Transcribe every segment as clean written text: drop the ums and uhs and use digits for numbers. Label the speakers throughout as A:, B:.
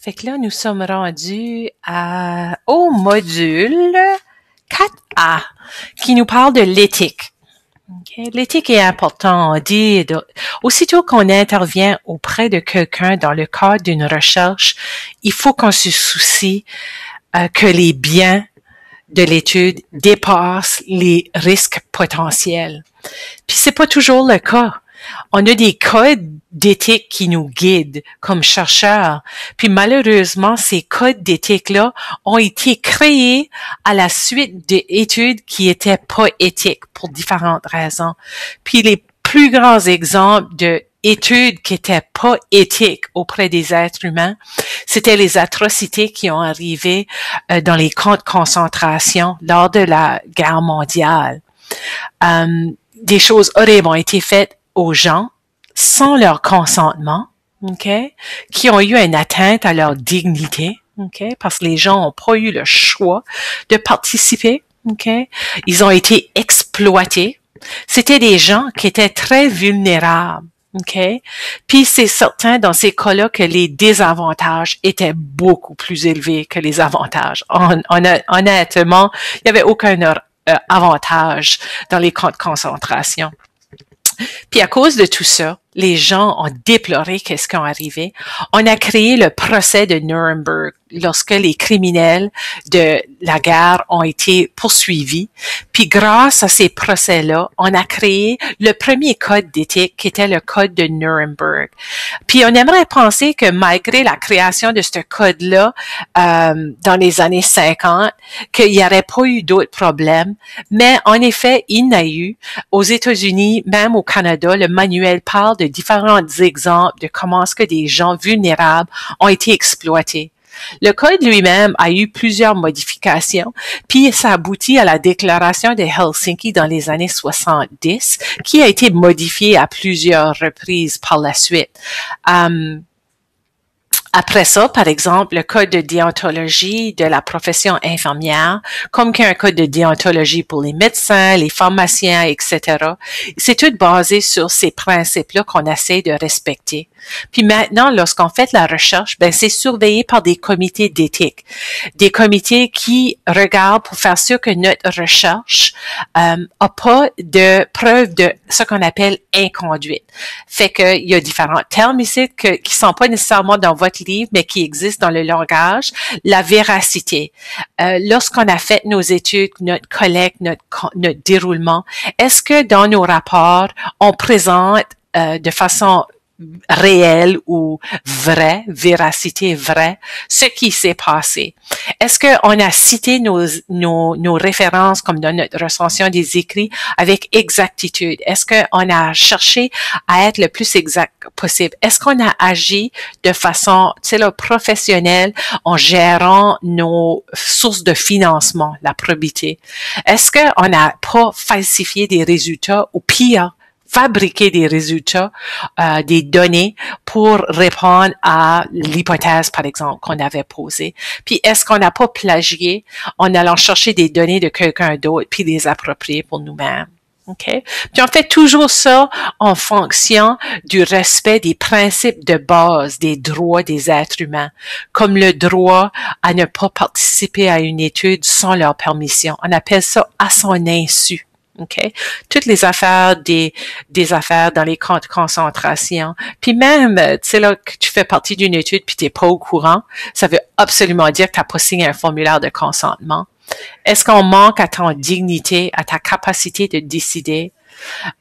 A: Fait que là, nous sommes rendus au module 4A qui nous parle de l'éthique. Okay? L'éthique est important. On dit, aussitôt qu'on intervient auprès de quelqu'un dans le cadre d'une recherche, il faut qu'on se soucie que les biens de l'étude dépassent les risques potentiels. Puis c'est pas toujours le cas. On a des codes d'éthique qui nous guident comme chercheurs. Puis malheureusement, ces codes d'éthique-là ont été créés à la suite d'études qui étaient pas éthiques pour différentes raisons. Puis les plus grands exemples de études qui étaient pas éthiques auprès des êtres humains, c'était les atrocités qui ont arrivé dans les camps de concentration lors de la guerre mondiale. Des choses horribles ont été faites aux gens sans leur consentement, okay, qui ont eu une atteinte à leur dignité, okay, parce que les gens n'ont pas eu le choix de participer, okay. Ils ont été exploités. C'était des gens qui étaient très vulnérables. Okay. Puis c'est certain dans ces cas-là que les désavantages étaient beaucoup plus élevés que les avantages. Honnêtement, il n'y avait aucun avantage dans les camps de concentration. Puis à cause de tout ça, les gens ont déploré qu'est-ce qui est arrivé. On a créé le procès de Nuremberg lorsque les criminels de la guerre ont été poursuivis. Puis grâce à ces procès-là, on a créé le premier code d'éthique qui était le code de Nuremberg. Puis on aimerait penser que malgré la création de ce code-là dans les années 50, qu'il n'y aurait pas eu d'autres problèmes. Mais en effet, il y en a eu. Aux États-Unis, même au Canada, le manuel parle de différents exemples de comment est-ce que des gens vulnérables ont été exploités. Le code lui-même a eu plusieurs modifications, puis ça aboutit à la déclaration de Helsinki dans les années 70, qui a été modifiée à plusieurs reprises par la suite. Après ça, par exemple, le code de déontologie de la profession infirmière, comme qu'il y a un code de déontologie pour les médecins, les pharmaciens, etc. C'est tout basé sur ces principes-là qu'on essaie de respecter. Puis maintenant, lorsqu'on fait la recherche, ben c'est surveillé par des comités d'éthique, des comités qui regardent pour faire sûr que notre recherche a pas de preuve de ce qu'on appelle inconduite. Fait que il y a différents termes ici qui sont pas nécessairement dans votre livre, mais qui existent dans le langage. La véracité. Lorsqu'on a fait nos études, notre collecte, notre déroulement, est-ce que dans nos rapports, on présente de façon réelle ou vraie, véracité vraie, ce qui s'est passé. Est-ce qu'on a cité nos références comme dans notre recension des écrits avec exactitude? Est-ce qu'on a cherché à être le plus exact possible? Est-ce qu'on a agi de façon, professionnelle en gérant nos sources de financement, la probité? Est-ce qu'on n'a pas falsifié des résultats ou pire, fabriquer des résultats, des données pour répondre à l'hypothèse, par exemple, qu'on avait posée. Puis, est-ce qu'on n'a pas plagié en allant chercher des données de quelqu'un d'autre puis les approprier pour nous-mêmes? Okay? Puis on fait toujours ça en fonction du respect des principes de base des droits des êtres humains, comme le droit à ne pas participer à une étude sans leur permission. On appelle ça à son insu. Okay? Toutes les affaires des affaires dans les camps de concentration. Puis même, tu sais là, que tu fais partie d'une étude puis t'es pas au courant, ça veut absolument dire que t'as pas signé un formulaire de consentement. Est-ce qu'on manque à ton dignité, à ta capacité de décider?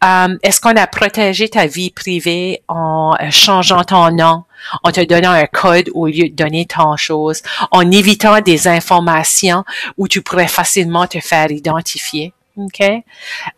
A: Est-ce qu'on a protégé ta vie privée en changeant ton nom, en te donnant un code au lieu de donner ton chose, en évitant des informations où tu pourrais facilement te faire identifier? Okay.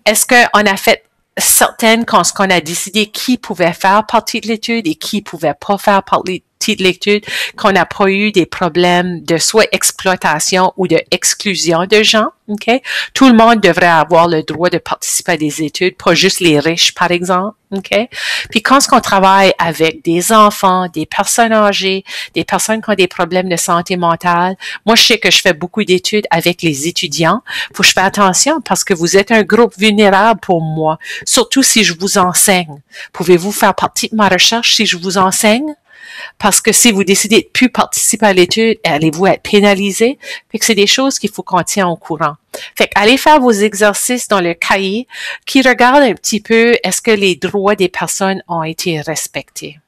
A: Est-ce qu'on a fait certaines quand ce qu'on a décidé qui pouvait faire partie de l'étude et qui pouvait pas faire partie de l'étude, qu'on n'a pas eu des problèmes de soit exploitation ou de exclusion de gens, okay? Tout le monde devrait avoir le droit de participer à des études, pas juste les riches, par exemple, okay? Puis quand on travaille avec des enfants, des personnes âgées, des personnes qui ont des problèmes de santé mentale, moi, je sais que je fais beaucoup d'études avec les étudiants. Faut que je fasse attention parce que vous êtes un groupe vulnérable pour moi, surtout si je vous enseigne. Pouvez-vous faire partie de ma recherche si je vous enseigne? Parce que si vous décidez de plus participer à l'étude, allez-vous être pénalisé? Fait que c'est des choses qu'il faut qu'on tienne au courant. Fait que allez faire vos exercices dans le cahier qui regardent un petit peu est-ce que les droits des personnes ont été respectés.